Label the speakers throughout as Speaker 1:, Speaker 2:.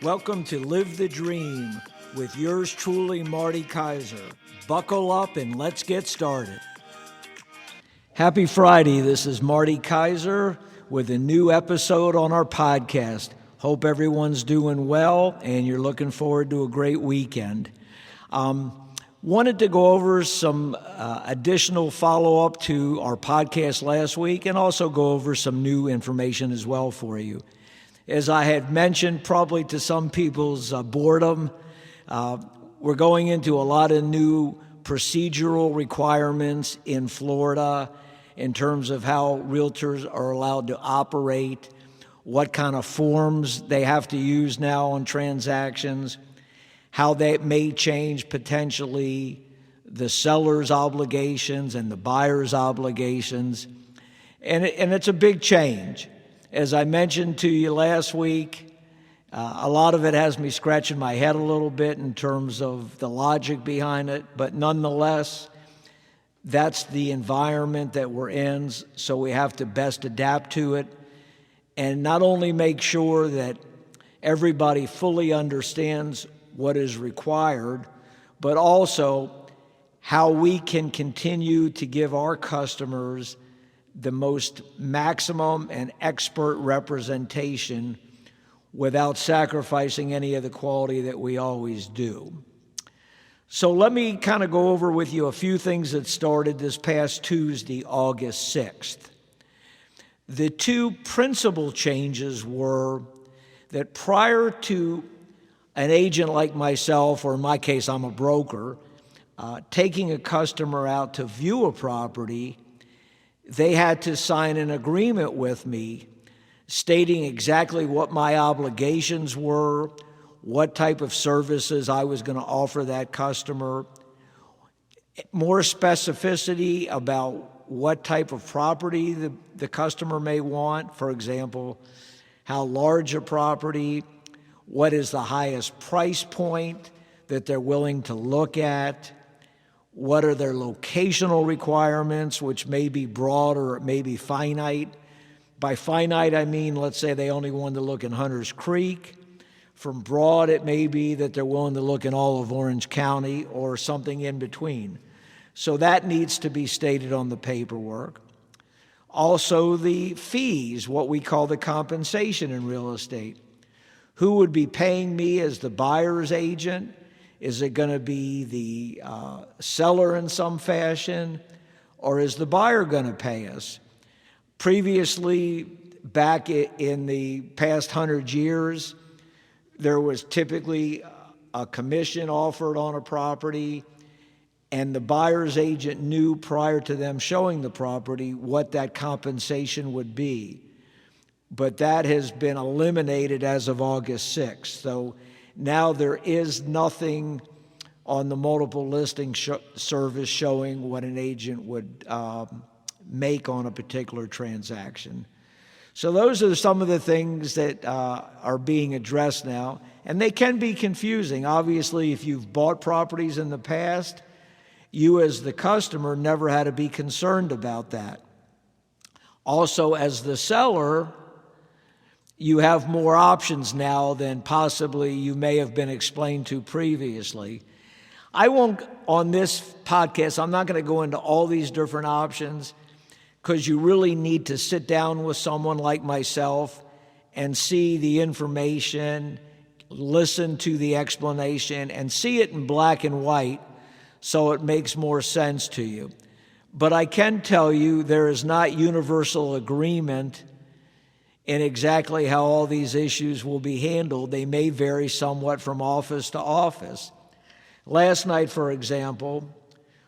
Speaker 1: Welcome to Live the Dream with yours truly, Marty Kaiser. Buckle up and let's get started. Happy Friday. This is Marty Kaiser with a new episode on our podcast. Hope everyone's doing well and you're looking forward to a great weekend. Wanted to go over some additional follow-up to our podcast last week and also go over some new information as well for you. As I had mentioned, probably to some people's boredom, we're going into a lot of new procedural requirements in Florida in terms of how realtors are allowed to operate, what kind of forms they have to use now on transactions, how that may change potentially the seller's obligations and the buyer's obligations. And it's a big change. As I mentioned to you last week, a lot of it has me scratching my head a little bit in terms of the logic behind it, but nonetheless, that's the environment that we're in, so we have to best adapt to it and not only make sure that everybody fully understands what is required, but also how we can continue to give our customers the most maximum and expert representation without sacrificing any of the quality that we always do. So let me kind of go over with you a few things that started this past Tuesday, August 6th. The two principal changes were that prior to an agent like myself, or in my case, I'm a broker, taking a customer out to view a property, they had to sign an agreement with me stating exactly what my obligations were, what type of services I was going to offer that customer, more specificity about what type of property the customer may want. For example, how large a property, what is the highest price point that they're willing to look at, what are their locational requirements, which may be broad or it may be finite. By finite, I mean, let's say they only want to look in Hunters Creek. From broad, it may be that they're willing to look in all of Orange County or something in between. So that needs to be stated on the paperwork. Also, the fees, what we call the compensation in real estate. Who would be paying me as the buyer's agent? Is it going to be the seller in some fashion, or is the buyer going to pay us? Previously, back in the past 100 years, there was typically a commission offered on a property, and the buyer's agent knew prior to them showing the property what that compensation would be. But that has been eliminated as of August 6th. So now there is nothing on the multiple listing service showing what an agent would make on a particular transaction. So those are some of the things that are being addressed now, and they can be confusing. Obviously, if you've bought properties in the past, you as the customer never had to be concerned about that. Also, as the seller, you have more options now than possibly you may have been explained to previously. I won't, on this podcast, I'm not going to go into all these different options because you really need to sit down with someone like myself and see the information, listen to the explanation, and see it in black and white so it makes more sense to you. But I can tell you there is not universal agreement in exactly how all these issues will be handled. They may vary somewhat from office to office. Last night, for example,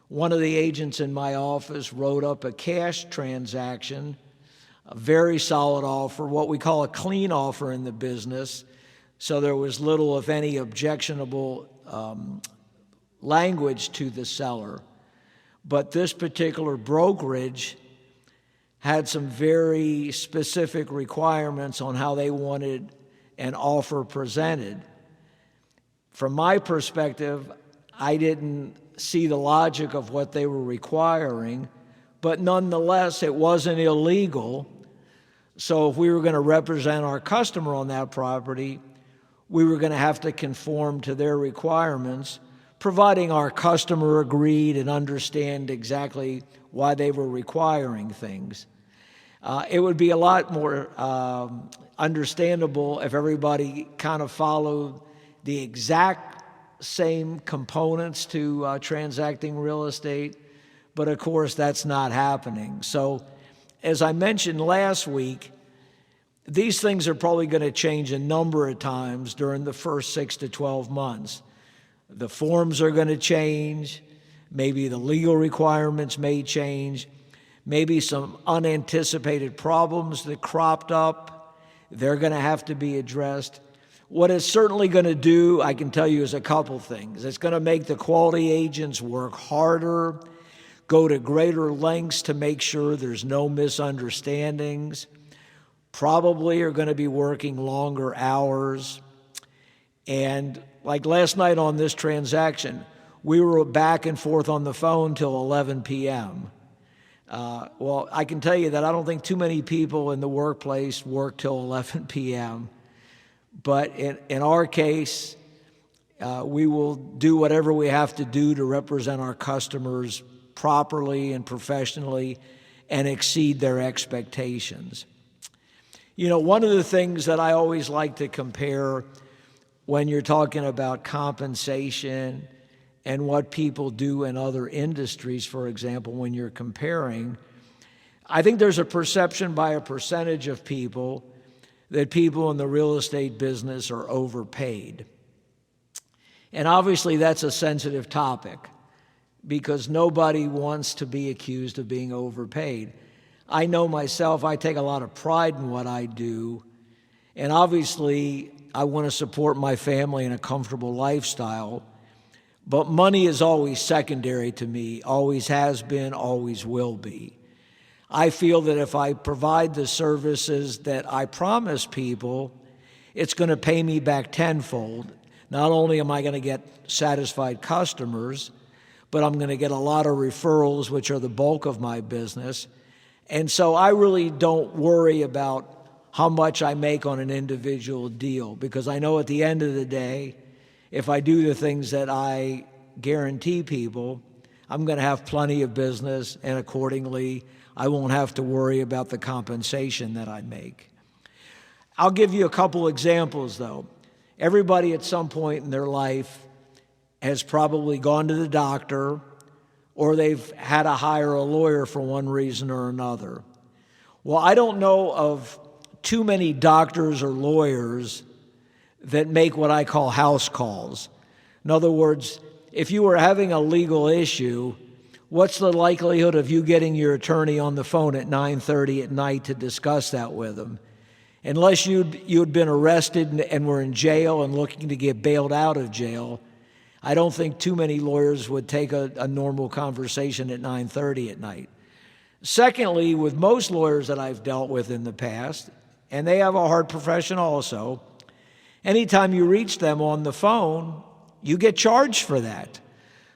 Speaker 1: one of the agents in my office wrote up a cash transaction, a very solid offer, what we call a clean offer in the business, so there was little, if any, objectionable language to the seller. But this particular brokerage had some very specific requirements on how they wanted an offer presented. From my perspective, I didn't see the logic of what they were requiring, but nonetheless, it wasn't illegal. So if we were going to represent our customer on that property, we were going to have to conform to their requirements, providing our customer agreed and understand exactly why they were requiring things. It would be a lot more understandable if everybody kind of followed the exact same components to transacting real estate, but of course that's not happening. So as I mentioned last week, these things are probably going to change a number of times during the first 6 to 12 months. The forms are going to change. Maybe the legal requirements may change. Maybe some unanticipated problems that cropped up, they're going to have to be addressed. What it's certainly going to do, I can tell you, is a couple things. It's going to make the quality agents work harder, go to greater lengths to make sure there's no misunderstandings, probably are going to be working longer hours. And like last night on this transaction, we were back and forth on the phone till 11 p.m. Well, I can tell you that I don't think too many people in the workplace work till 11 p.m. But in our case, we will do whatever we have to do to represent our customers properly and professionally and exceed their expectations. You know, one of the things that I always like to compare when you're talking about compensation and what people do in other industries, for example, when you're comparing, I think there's a perception by a percentage of people that people in the real estate business are overpaid. And obviously that's a sensitive topic because nobody wants to be accused of being overpaid. I know myself, I take a lot of pride in what I do, and obviously I want to support my family in a comfortable lifestyle, but money is always secondary to me, always has been, always will be. I feel that if I provide the services that I promise people, it's going to pay me back tenfold. Not only am I going to get satisfied customers, but I'm going to get a lot of referrals, which are the bulk of my business. And so I really don't worry about how much I make on an individual deal, because I know at the end of the day, if I do the things that I guarantee people, I'm going to have plenty of business, and accordingly, I won't have to worry about the compensation that I make. I'll give you a couple examples, though. Everybody at some point in their life has probably gone to the doctor, or they've had to hire a lawyer for one reason or another. Well, I don't know of too many doctors or lawyers that make what I call house calls. In other words, if you were having a legal issue, what's the likelihood of you getting your attorney on the phone at 9:30 at night to discuss that with them? Unless you'd been arrested and were in jail and looking to get bailed out of jail, I don't think too many lawyers would take a normal conversation at 9:30 at night. Secondly, with most lawyers that I've dealt with in the past, and they have a hard profession also, anytime you reach them on the phone, you get charged for that.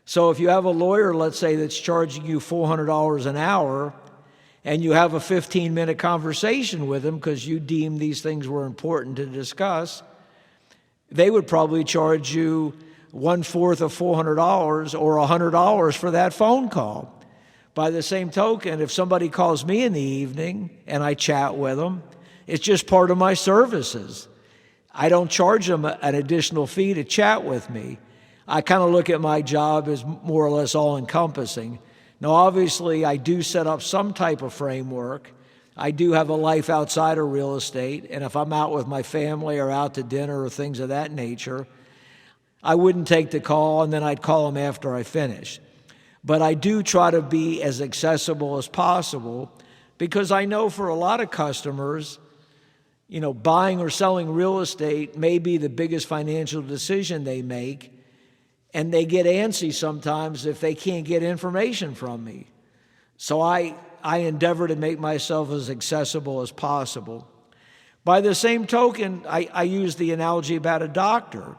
Speaker 1: So if you have a lawyer, let's say, that's charging you $400 an hour, and you have a 15-minute conversation with them because you deem these things were important to discuss, they would probably charge you 1/4 of $400 or $100 for that phone call. By the same token, if somebody calls me in the evening and I chat with them, it's just part of my services. I don't charge them an additional fee to chat with me. I kind of look at my job as more or less all-encompassing. Now, obviously, I do set up some type of framework. I do have a life outside of real estate, and if I'm out with my family or out to dinner or things of that nature, I wouldn't take the call, and then I'd call them after I finish. But I do try to be as accessible as possible because I know for a lot of customers, buying or selling real estate may be the biggest financial decision they make, and they get antsy sometimes if they can't get information from me. So I endeavor to make myself as accessible as possible. By the same token, I use the analogy about a doctor.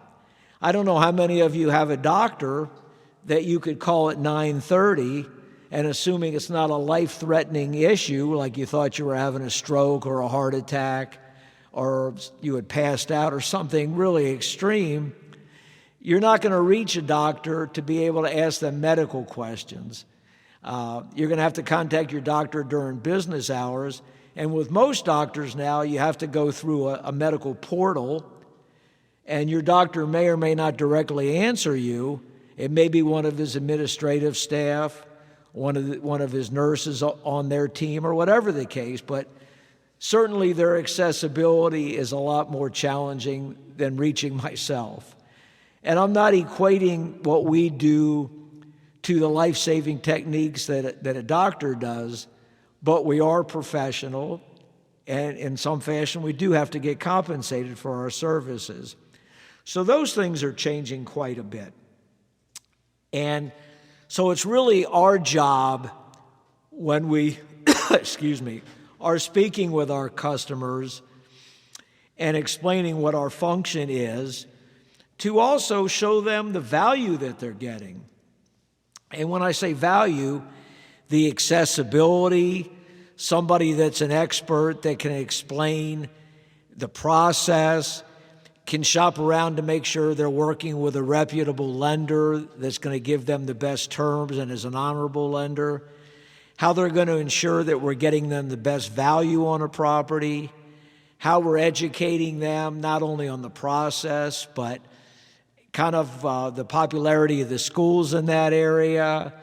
Speaker 1: I don't know how many of you have a doctor that you could call at 9:30, and assuming it's not a life-threatening issue, like you thought you were having a stroke or a heart attack, or you had passed out or something really extreme, you're not going to reach a doctor to be able to ask them medical questions. You're going to have to contact your doctor during business hours. And with most doctors now, you have to go through a medical portal, and your doctor may or may not directly answer you. It may be one of his administrative staff, one of his nurses on their team, or whatever the case. But certainly their accessibility is a lot more challenging than reaching myself. And I'm not equating what we do to the life-saving techniques that a doctor does, but we are professional, and in some fashion we do have to get compensated for our services. So those things are changing quite a bit. And so it's really our job when we, are speaking with our customers and explaining what our function is, to also show them the value that they're getting. And when I say value, the accessibility, somebody that's an expert that can explain the process, can shop around to make sure they're working with a reputable lender that's going to give them the best terms and is an honorable lender, how they're going to ensure that we're getting them the best value on a property, how we're educating them not only on the process, but kind of the popularity of the schools in that area.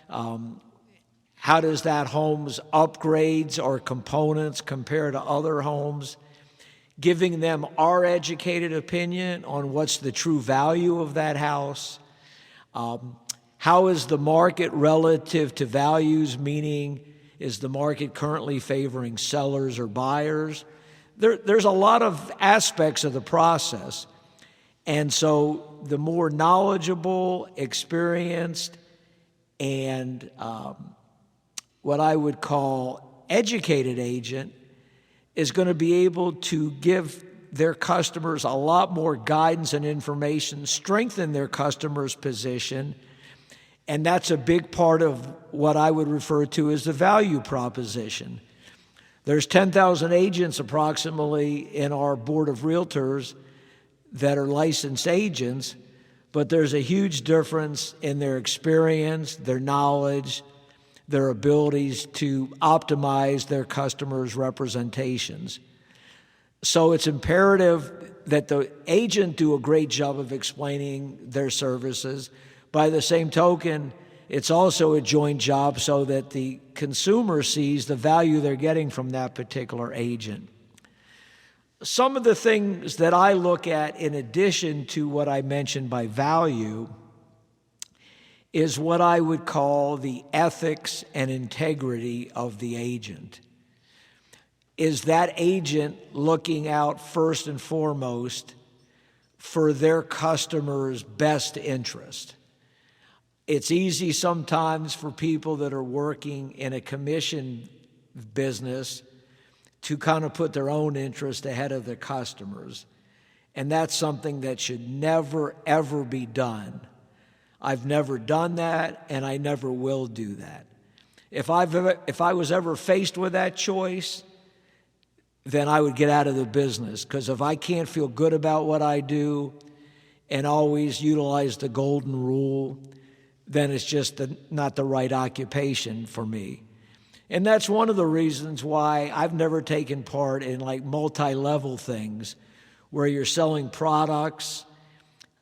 Speaker 1: How does that home's upgrades or components compare to other homes? Giving them our educated opinion on what's the true value of that house. How is the market relative to values, meaning is the market currently favoring sellers or buyers? There's a lot of aspects of the process. And so the more knowledgeable, experienced, and what I would call educated agent is going to be able to give their customers a lot more guidance and information, strengthen their customer's position, and that's a big part of what I would refer to as the value proposition. There's 10,000 agents approximately in our board of realtors that are licensed agents, but there's a huge difference in their experience, their knowledge, their abilities to optimize their customers' representations. So it's imperative that the agent do a great job of explaining their services. By the same token, it's also a joint job so that the consumer sees the value they're getting from that particular agent. Some of the things that I look at in addition to what I mentioned by value is what I would call the ethics and integrity of the agent. Is that agent looking out first and foremost for their customer's best interest? It's easy sometimes for people that are working in a commission business to kind of put their own interest ahead of the customers. And that's something that should never, ever be done. I've never done that, and I never will do that. If I was ever faced with that choice, then I would get out of the business, because if I can't feel good about what I do and always utilize the golden rule, then it's just not the right occupation for me. And that's one of the reasons why I've never taken part in like multi-level things where you're selling products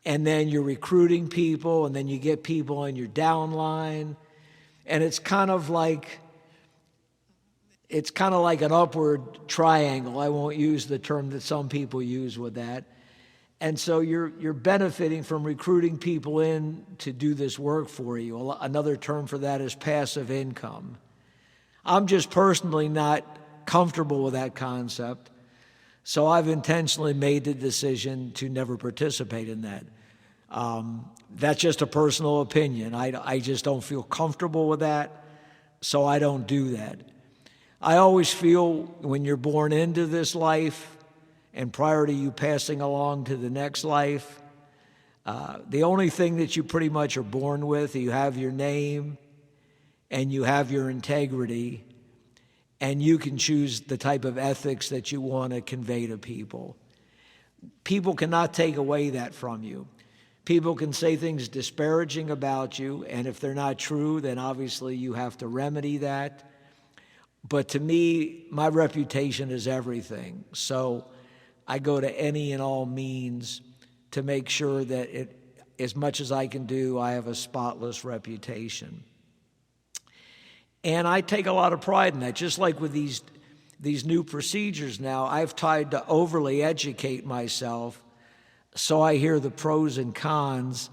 Speaker 1: and then you're recruiting people and then you get people on your downline. And it's kind of like an upward triangle. I won't use the term that some people use with that. And so you're benefiting from recruiting people in to do this work for you. Another term for that is passive income. I'm just personally not comfortable with that concept, so I've intentionally made the decision to never participate in that. That's just a personal opinion. I just don't feel comfortable with that, so I don't do that. I always feel when you're born into this life and prior to you passing along to the next life, the only thing that you pretty much are born with, you have your name and you have your integrity, and you can choose the type of ethics that you want to convey to people. People cannot take away that from you. People can say things disparaging about you, and if they're not true, then obviously you have to remedy that. But to me, my reputation is everything. So I go to any and all means to make sure that as much as I can do, I have a spotless reputation. And I take a lot of pride in that. Just like with these new procedures now, I've tried to overly educate myself so I hear the pros and cons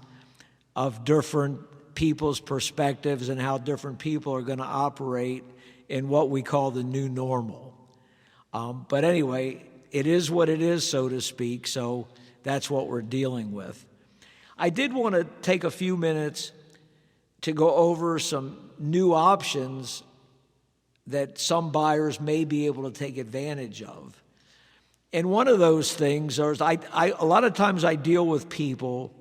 Speaker 1: of different people's perspectives and how different people are going to operate in what we call the new normal. But anyway, it is what it is, so to speak, so that's what we're dealing with. I did want to take a few minutes to go over some new options that some buyers may be able to take advantage of. And one of those things is a lot of times I deal with people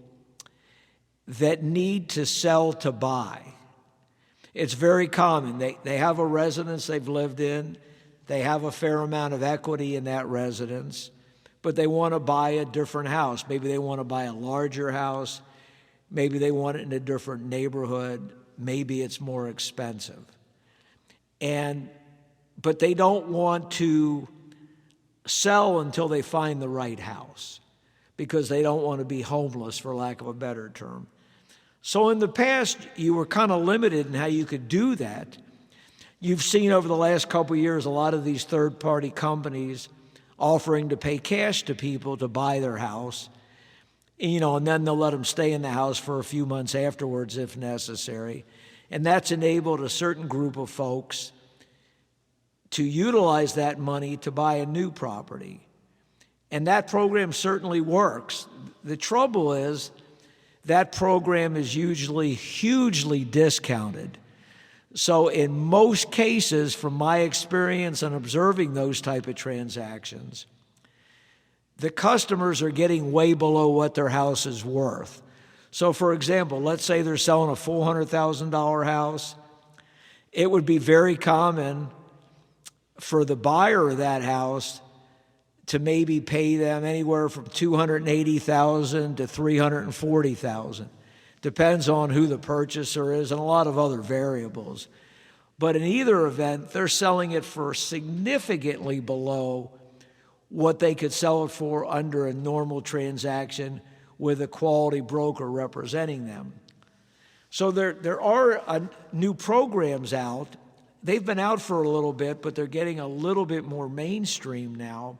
Speaker 1: that need to sell to buy. It's very common. They have a residence they've lived in. They have a fair amount of equity in that residence, but they want to buy a different house. Maybe they want to buy a larger house. Maybe they want it in a different neighborhood. Maybe it's more expensive. But they don't want to sell until they find the right house because they don't want to be homeless, for lack of a better term. So in the past, you were kind of limited in how you could do that. You've seen over the last couple of years a lot of these third-party companies offering to pay cash to people to buy their house, and then they'll let them stay in the house for a few months afterwards if necessary. And that's enabled a certain group of folks to utilize that money to buy a new property. And that program certainly works. The trouble is that program is usually hugely discounted. So in most cases, from my experience in observing those type of transactions, the customers are getting way below what their house is worth. So for example, let's say they're selling a $400,000 house. It would be very common for the buyer of that house to maybe pay them anywhere from $280,000 to $340,000. Depends on who the purchaser is and a lot of other variables. But in either event, they're selling it for significantly below what they could sell it for under a normal transaction with a quality broker representing them. So there are new programs out. They've been out for a little bit, but they're getting a little bit more mainstream now,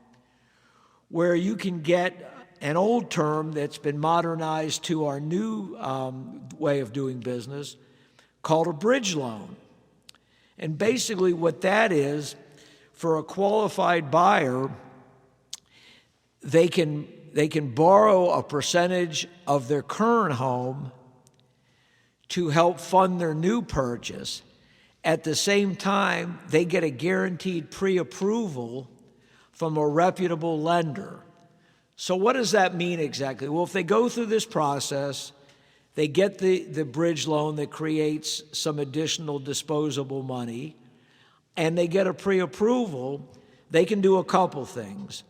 Speaker 1: where you can get an old term that's been modernized to our new way of doing business called a bridge loan. And basically what that is, for a qualified buyer, they can borrow a percentage of their current home to help fund their new purchase. At the same time, they get a guaranteed pre-approval from a reputable lender. So what does that mean exactly? Well, if they go through this process, they get the bridge loan that creates some additional disposable money, and they get a pre-approval, they can do a couple things.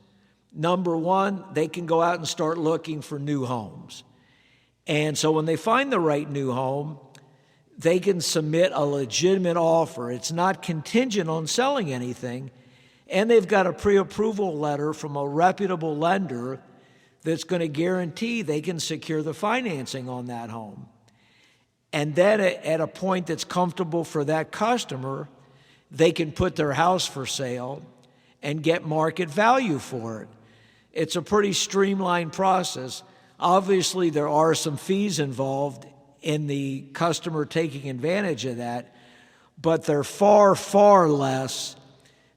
Speaker 1: Number one, they can go out and start looking for new homes. And so when they find the right new home, they can submit a legitimate offer. It's not contingent on selling anything. And they've got a pre-approval letter from a reputable lender that's going to guarantee they can secure the financing on that home. And then at a point that's comfortable for that customer, they can put their house for sale and get market value for it. It's a pretty streamlined process. Obviously, there are some fees involved in the customer taking advantage of that, but they're far, far less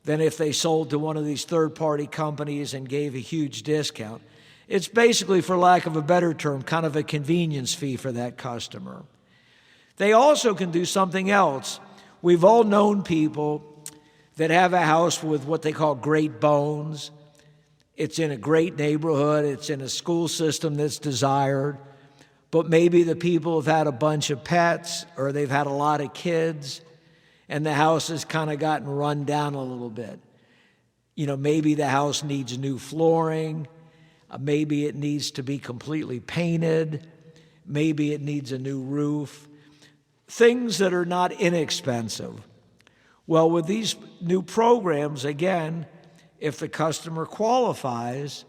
Speaker 1: than if they sold to one of these third-party companies and gave a huge discount. It's basically, for lack of a better term, kind of a convenience fee for that customer. They also can do something else. We've all known people that have a house with what they call great bones. It's in a great neighborhood. It's in a school system that's desired. But maybe the people have had a bunch of pets or they've had a lot of kids. and the house has kind of gotten run down a little bit. Maybe the house needs new flooring, maybe it needs to be completely painted, maybe it needs a new roof, things that are not inexpensive. Well, with these new programs, again, if the customer qualifies,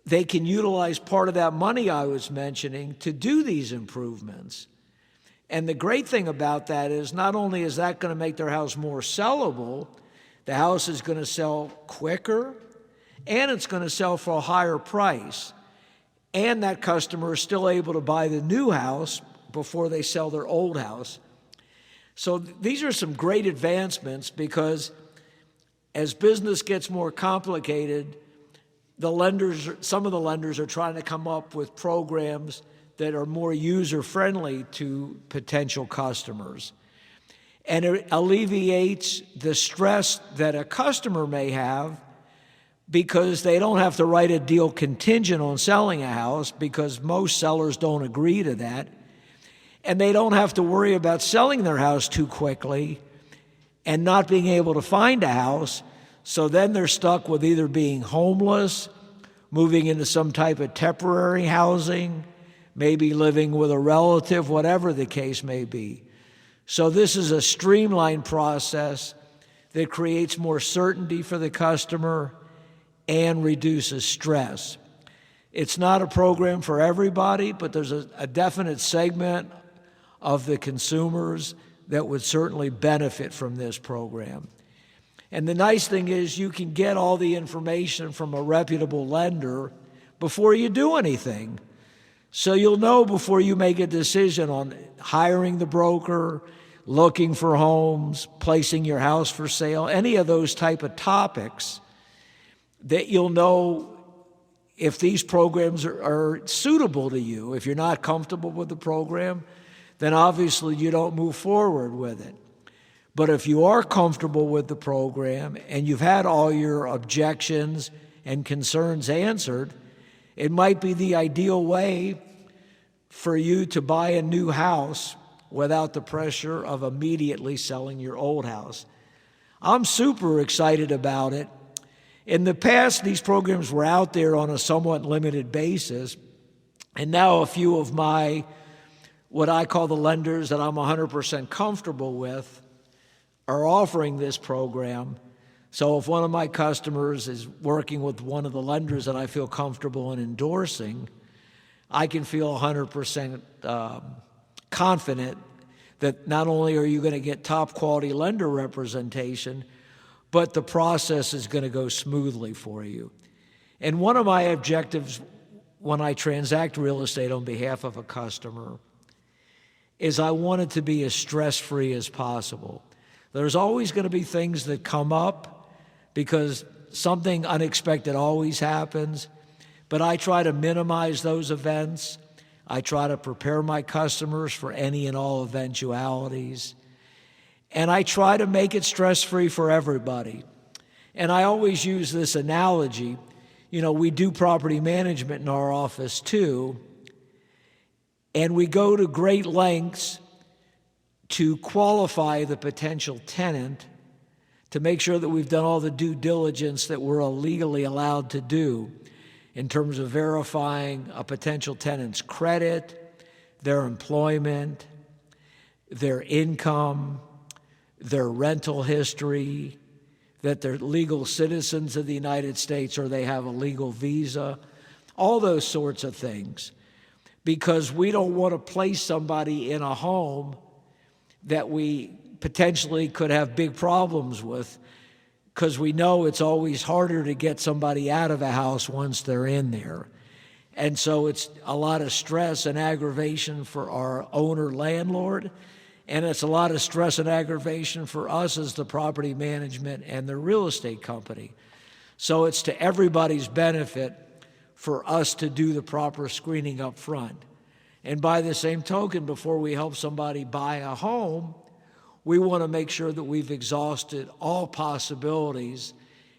Speaker 1: they can utilize part of that money I was mentioning to do these improvements. And the great thing about that is not only is that going to make their house more sellable, the house is going to sell quicker, and it's going to sell for a higher price. And that customer is still able to buy the new house before they sell their old house. So these are some great advancements, because as business gets more complicated, some of the lenders are trying to come up with programs that are more user-friendly to potential customers. And it alleviates the stress that a customer may have, because they don't have to write a deal contingent on selling a house, because most sellers don't agree to that. And they don't have to worry about selling their house too quickly and not being able to find a house. So then they're stuck with either being homeless, moving into some type of temporary housing, maybe living with a relative, whatever the case may be. So this is a streamlined process that creates more certainty for the customer and reduces stress. It's not a program for everybody, but there's a definite segment of the consumers that would certainly benefit from this program. And the nice thing is you can get all the information from a reputable lender before you do anything. So you'll know before you make a decision on hiring the broker, looking for homes, placing your house for sale, any of those type of topics, that you'll know if these programs are suitable to you. If you're not comfortable with the program, then obviously you don't move forward with it. But if you are comfortable with the program and you've had all your objections and concerns answered, it might be the ideal way for you to buy a new house without the pressure of immediately selling your old house. I'm super excited about it. In the past, these programs were out there on a somewhat limited basis, and now a few of my, what I call the lenders that I'm 100% comfortable with, are offering this program. So if one of my customers is working with one of the lenders that I feel comfortable in endorsing, I can feel 100% confident that not only are you going to get top quality lender representation, but the process is going to go smoothly for you. And one of my objectives when I transact real estate on behalf of a customer is I want it to be as stress-free as possible. There's always going to be things that come up because something unexpected always happens, but I try to minimize those events. I try to prepare my customers for any and all eventualities. And I try to make it stress-free for everybody. And I always use this analogy. We do property management in our office too, and we go to great lengths to qualify the potential tenant, to make sure that we've done all the due diligence that we're legally allowed to do in terms of verifying a potential tenant's credit, their employment, their income, their rental history, that they're legal citizens of the United States or they have a legal visa, all those sorts of things. Because we don't want to place somebody in a home that we potentially could have big problems with, because we know it's always harder to get somebody out of a house once they're in there. And so it's a lot of stress and aggravation for our owner-landlord, and it's a lot of stress and aggravation for us as the property management and the real estate company. So it's to everybody's benefit for us to do the proper screening up front. And by the same token, before we help somebody buy a home, we want to make sure that we've exhausted all possibilities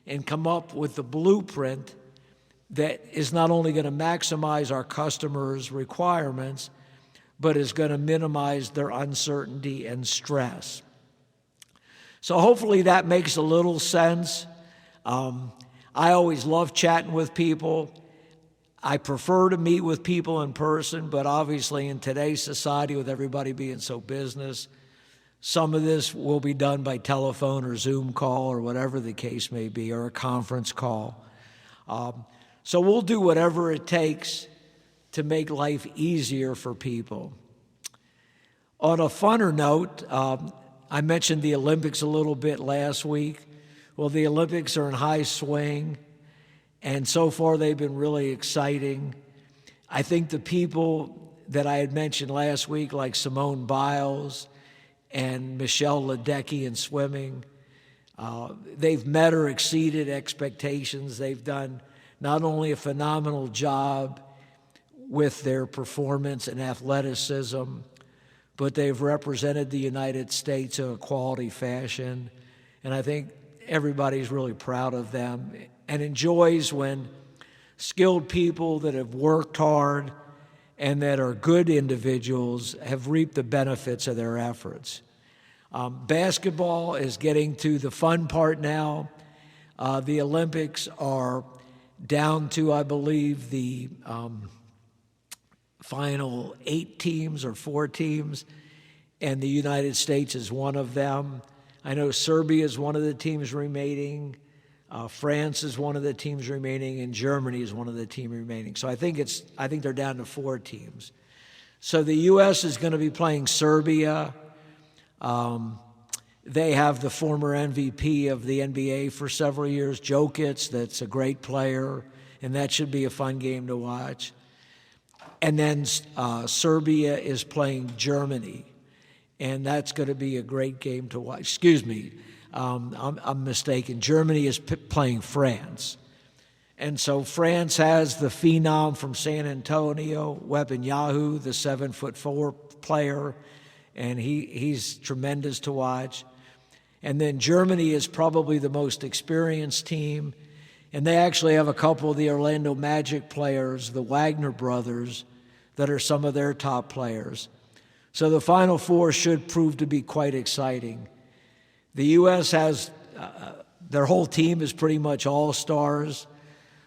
Speaker 1: and come up with the blueprint that is not only going to maximize our customers' requirements, but is going to minimize their uncertainty and stress. So hopefully that makes a little sense. I always love chatting with people. I prefer to meet with people in person, but obviously in today's society with everybody being so business, some of this will be done by telephone or Zoom call or whatever the case may be, or a conference call. So we'll do whatever it takes to make life easier for people. On a funner note, I mentioned the Olympics a little bit last week. Well, the Olympics are in high swing, and so far they've been really exciting. I think the people that I had mentioned last week, like Simone Biles and Michelle Ledecky in swimming, they've met or exceeded expectations. They've done not only a phenomenal job with their performance and athleticism, but they've represented the United States in a quality fashion. And I think everybody's really proud of them and enjoys when skilled people that have worked hard and that are good individuals have reaped the benefits of their efforts. Basketball is getting to the fun part now. The Olympics are down to, I believe, the final 8 teams or 4 teams, and the United States is one of them. I know Serbia is one of the teams remaining, France is one of the teams remaining, and Germany is one of the teams remaining. So I think they're down to 4 teams. So the U.S. is going to be playing Serbia. They have the former MVP of the NBA for several years, Jokic, that's a great player, and that should be a fun game to watch. And then Serbia is playing Germany, and that's going to be a great game to watch. Excuse me, I'm mistaken. Germany is playing France. And so France has the phenom from San Antonio, Netanyahu, the 7'4" player, and he's tremendous to watch. And then Germany is probably the most experienced team, and they actually have a couple of the Orlando Magic players, the Wagner brothers, that are some of their top players. So the Final Four should prove to be quite exciting. The U.S. has, their whole team is pretty much all-stars,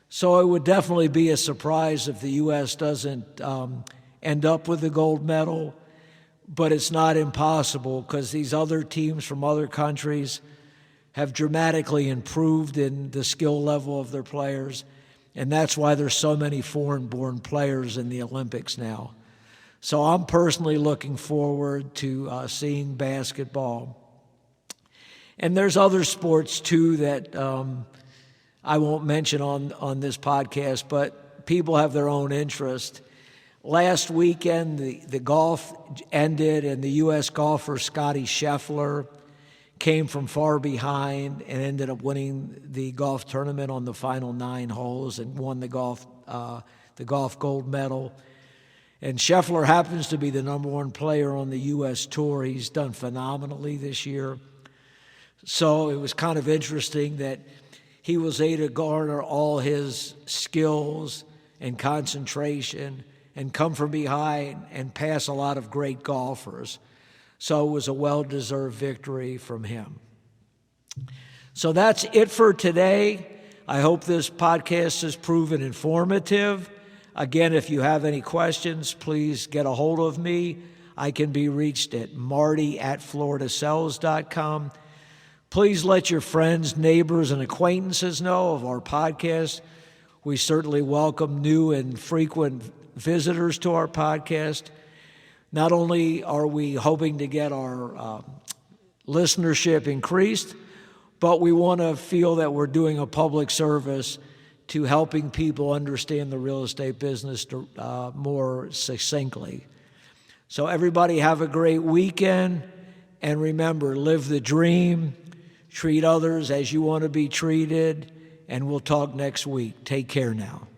Speaker 1: so it would definitely be a surprise if the U.S. doesn't end up with the gold medal, but it's not impossible because these other teams from other countries have dramatically improved in the skill level of their players, and that's why there's so many foreign-born players in the Olympics now. So I'm personally looking forward to seeing basketball. And there's other sports, too, that I won't mention on this podcast, but people have their own interest. Last weekend, the golf ended, and the U.S. golfer Scottie Scheffler came from far behind and ended up winning the golf tournament on the final 9 holes and won the golf gold medal. And Scheffler happens to be the number 1 player on the U.S. Tour. He's done phenomenally this year. So it was kind of interesting that he was able to garner all his skills and concentration and come from behind and pass a lot of great golfers. So it was a well-deserved victory from him. So that's it for today. I hope this podcast has proven informative. Again, if you have any questions, please get a hold of me. I can be reached at marty@floridasells.com. Please let your friends, neighbors, and acquaintances know of our podcast. We certainly welcome new and frequent visitors to our podcast. Not only are we hoping to get our listenership increased, but we want to feel that we're doing a public service to helping people understand the real estate business more succinctly. So everybody have a great weekend, and remember, live the dream, treat others as you want to be treated, and we'll talk next week. Take care now.